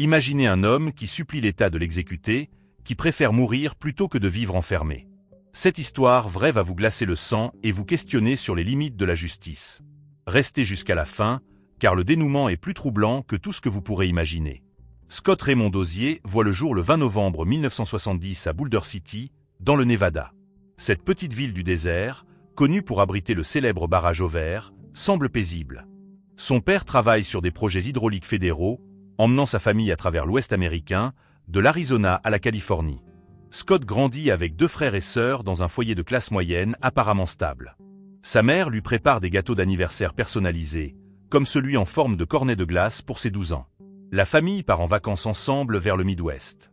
Imaginez un homme qui supplie l'État de l'exécuter, qui préfère mourir plutôt que de vivre enfermé. Cette histoire vraie va vous glacer le sang et vous questionner sur les limites de la justice. Restez jusqu'à la fin, car le dénouement est plus troublant que tout ce que vous pourrez imaginer. Scott Raymond Dozier voit le jour le 20 novembre 1970 à Boulder City, dans le Nevada. Cette petite ville du désert, connue pour abriter le célèbre barrage Hoover, semble paisible. Son père travaille sur des projets hydrauliques fédéraux, emmenant sa famille à travers l'Ouest américain, de l'Arizona à la Californie. Scott grandit avec 2 frères et sœurs dans un foyer de classe moyenne apparemment stable. Sa mère lui prépare des gâteaux d'anniversaire personnalisés, comme celui en forme de cornet de glace pour ses 12 ans. La famille part en vacances ensemble vers le Midwest.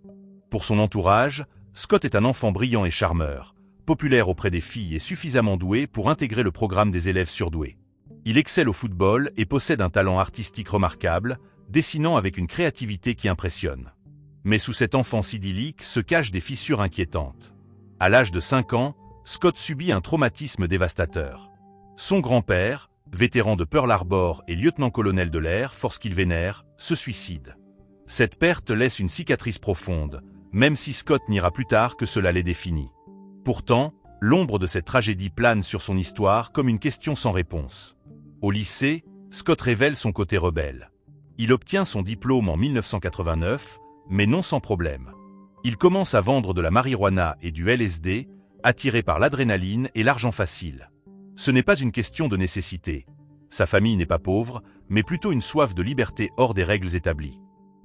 Pour son entourage, Scott est un enfant brillant et charmeur, populaire auprès des filles et suffisamment doué pour intégrer le programme des élèves surdoués. Il excelle au football et possède un talent artistique remarquable, dessinant avec une créativité qui impressionne. Mais sous cette enfance idyllique se cachent des fissures inquiétantes. À l'âge de 5 ans, Scott subit un traumatisme dévastateur. Son grand-père, vétéran de Pearl Harbor et lieutenant-colonel de l'Air Force qu'il vénère, se suicide. Cette perte laisse une cicatrice profonde, même si Scott n'ira plus tard que cela l'ait défini. Pourtant, l'ombre de cette tragédie plane sur son histoire comme une question sans réponse. Au lycée, Scott révèle son côté rebelle. Il obtient son diplôme en 1989, mais non sans problème. Il commence à vendre de la marijuana et du LSD, attiré par l'adrénaline et l'argent facile. Ce n'est pas une question de nécessité. Sa famille n'est pas pauvre, mais plutôt une soif de liberté hors des règles établies.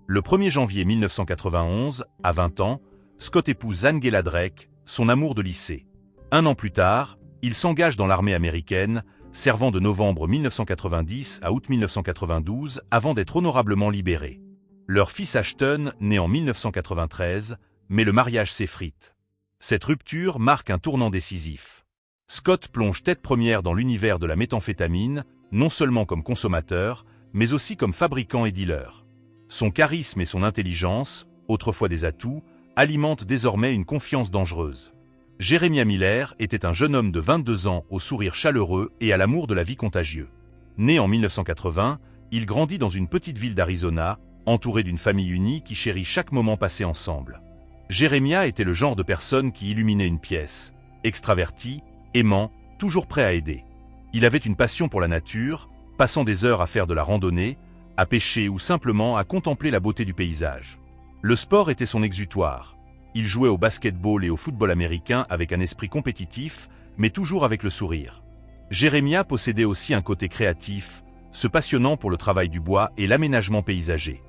Le 1er janvier 1991, à 20 ans, Scott épouse Angela Drake, son amour de lycée. 1 an plus tard, il s'engage dans l'armée américaine, servant de novembre 1990 à août 1992 avant d'être honorablement libéré. Leur fils Ashton naît en 1993, mais le mariage s'effrite. Cette rupture marque un tournant décisif. Scott plonge tête première dans l'univers de la méthamphétamine, non seulement comme consommateur, mais aussi comme fabricant et dealer. Son charisme et son intelligence, autrefois des atouts, alimentent désormais une confiance dangereuse. Jeremiah Miller était un jeune homme de 22 ans au sourire chaleureux et à l'amour de la vie contagieux. Né en 1980, il grandit dans une petite ville d'Arizona, entouré d'une famille unie qui chérit chaque moment passé ensemble. Jeremiah était le genre de personne qui illuminait une pièce, extraverti, aimant, toujours prêt à aider. Il avait une passion pour la nature, passant des heures à faire de la randonnée, à pêcher ou simplement à contempler la beauté du paysage. Le sport était son exutoire. Il jouait au basketball et au football américain avec un esprit compétitif, mais toujours avec le sourire. Jeremiah possédait aussi un côté créatif, se passionnant pour le travail du bois et l'aménagement paysager.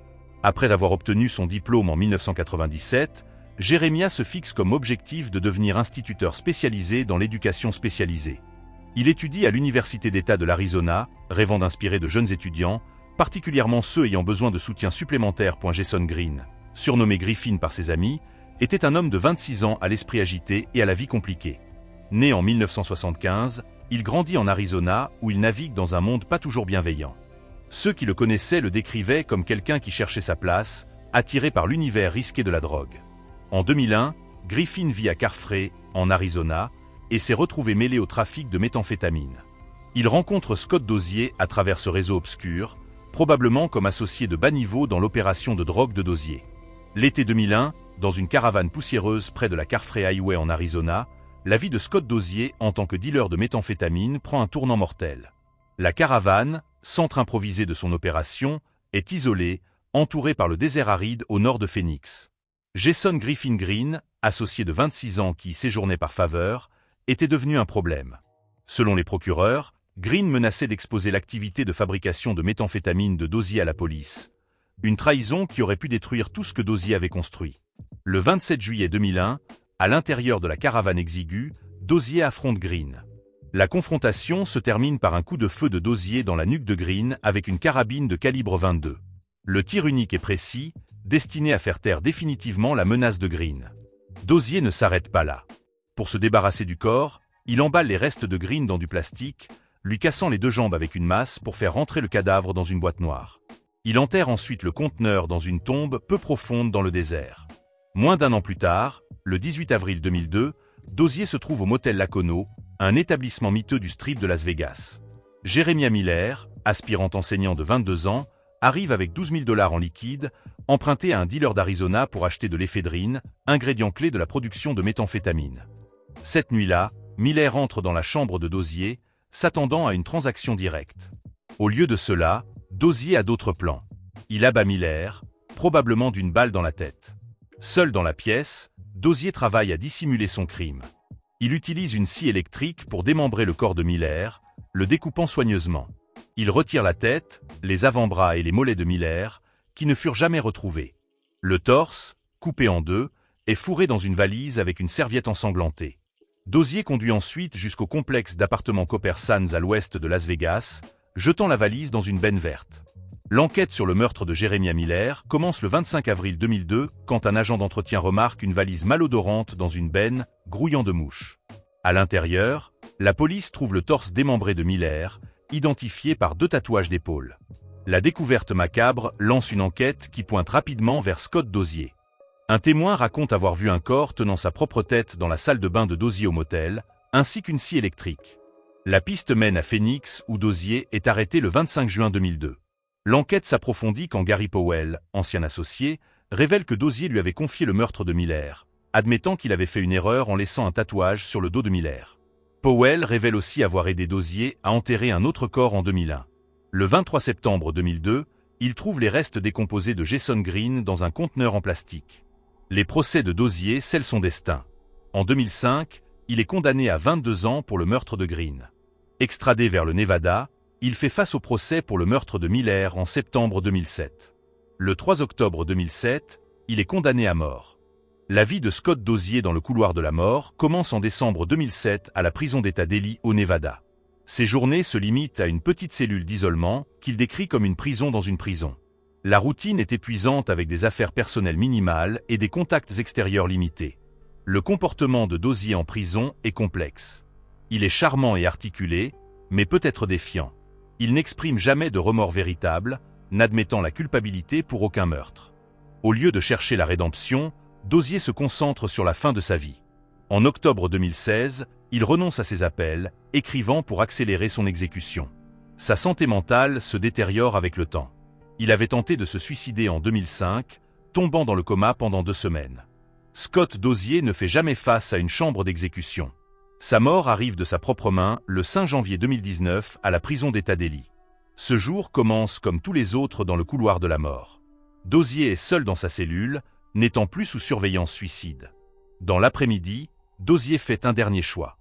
Après avoir obtenu son diplôme en 1997, Jeremiah se fixe comme objectif de devenir instituteur spécialisé dans l'éducation spécialisée. Il étudie à l'Université d'État de l'Arizona, rêvant d'inspirer de jeunes étudiants, particulièrement ceux ayant besoin de soutien supplémentaire. Jason Green, surnommé Griffin par ses amis, était un homme de 26 ans à l'esprit agité et à la vie compliquée. Né en 1975, il grandit en Arizona où il navigue dans un monde pas toujours bienveillant. Ceux qui le connaissaient le décrivaient comme quelqu'un qui cherchait sa place, attiré par l'univers risqué de la drogue. En 2001, Griffin vit à Carfrey, en Arizona, et s'est retrouvé mêlé au trafic de méthamphétamine. Il rencontre Scott Dozier à travers ce réseau obscur, probablement comme associé de bas niveau dans l'opération de drogue de Dozier. L'été 2001, dans une caravane poussiéreuse près de la Carfrey Highway en Arizona, la vie de Scott Dozier en tant que dealer de méthamphétamine prend un tournant mortel. La caravane, centre improvisé de son opération, est isolée, entourée par le désert aride au nord de Phoenix. Jason Griffin Green, associé de 26 ans qui séjournait par faveur, était devenu un problème. Selon les procureurs, Green menaçait d'exposer l'activité de fabrication de méthamphétamine de Dozier à la police. Une trahison qui aurait pu détruire tout ce que Dozier avait construit. Le 27 juillet 2001, à l'intérieur de la caravane exiguë, Dozier affronte Green. La confrontation se termine par un coup de feu de Dozier dans la nuque de Green avec une carabine de calibre 22. Le tir unique et précis, destiné à faire taire définitivement la menace de Green. Dozier ne s'arrête pas là. Pour se débarrasser du corps, il emballe les restes de Green dans du plastique, lui cassant les 2 jambes avec une masse pour faire rentrer le cadavre dans une boîte noire. Il enterre ensuite le conteneur dans une tombe peu profonde dans le désert. Moins d'1 an plus tard, le 18 avril 2002, Dozier se trouve au motel Lacono, un établissement miteux du strip de Las Vegas. Jeremiah Miller, aspirant enseignant de 22 ans, arrive avec 12 000 $ en liquide, emprunté à un dealer d'Arizona pour acheter de l'éphédrine, ingrédient clé de la production de méthamphétamine. Cette nuit-là, Miller entre dans la chambre de Dozier, s'attendant à une transaction directe. Au lieu de cela, Dozier a d'autres plans. Il abat Miller, probablement d'une balle dans la tête. Seul dans la pièce, Dozier travaille à dissimuler son crime. Il utilise une scie électrique pour démembrer le corps de Miller, le découpant soigneusement. Il retire la tête, les avant-bras et les mollets de Miller, qui ne furent jamais retrouvés. Le torse, coupé en deux, est fourré dans une valise avec une serviette ensanglantée. Dozier conduit ensuite jusqu'au complexe d'appartements Copper Sands à l'ouest de Las Vegas, jetant la valise dans une benne verte. L'enquête sur le meurtre de Jeremiah Miller commence le 25 avril 2002 quand un agent d'entretien remarque une valise malodorante dans une benne, grouillant de mouches. À l'intérieur, la police trouve le torse démembré de Miller, identifié par 2 tatouages d'épaule. La découverte macabre lance une enquête qui pointe rapidement vers Scott Dozier. Un témoin raconte avoir vu un corps tenant sa propre tête dans la salle de bain de Dozier au motel, ainsi qu'une scie électrique. La piste mène à Phoenix où Dozier est arrêté le 25 juin 2002. L'enquête s'approfondit quand Gary Powell, ancien associé, révèle que Dozier lui avait confié le meurtre de Miller, admettant qu'il avait fait une erreur en laissant un tatouage sur le dos de Miller. Powell révèle aussi avoir aidé Dozier à enterrer un autre corps en 2001. Le 23 septembre 2002, il trouve les restes décomposés de Jason Green dans un conteneur en plastique. Les procès de Dozier scellent son destin. En 2005, il est condamné à 22 ans pour le meurtre de Green. Extradé vers le Nevada, il fait face au procès pour le meurtre de Miller en septembre 2007. Le 3 octobre 2007, il est condamné à mort. La vie de Scott Dozier dans le couloir de la mort commence en décembre 2007 à la prison d'État d'Ely au Nevada. Ses journées se limitent à une petite cellule d'isolement qu'il décrit comme une prison dans une prison. La routine est épuisante avec des affaires personnelles minimales et des contacts extérieurs limités. Le comportement de Dozier en prison est complexe. Il est charmant et articulé, mais peut être défiant. Il n'exprime jamais de remords véritables, n'admettant la culpabilité pour aucun meurtre. Au lieu de chercher la rédemption, Dozier se concentre sur la fin de sa vie. En octobre 2016, il renonce à ses appels, écrivant pour accélérer son exécution. Sa santé mentale se détériore avec le temps. Il avait tenté de se suicider en 2005, tombant dans le coma pendant 2 semaines. Scott Dozier ne fait jamais face à une chambre d'exécution. Sa mort arrive de sa propre main le 5 janvier 2019 à la prison d'État d'Ely. Ce jour commence comme tous les autres dans le couloir de la mort. Dozier est seul dans sa cellule, n'étant plus sous surveillance suicide. Dans l'après-midi, Dozier fait un dernier choix.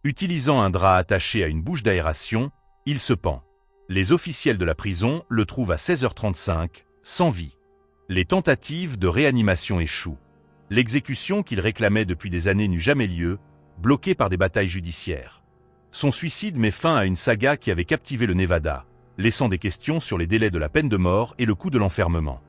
Utilisant un drap attaché à une bouche d'aération, il se pend. Les officiels de la prison le trouvent à 16h35, sans vie. Les tentatives de réanimation échouent. L'exécution qu'il réclamait depuis des années n'eut jamais lieu, bloqué par des batailles judiciaires. Son suicide met fin à une saga qui avait captivé le Nevada, laissant des questions sur les délais de la peine de mort et le coût de l'enfermement.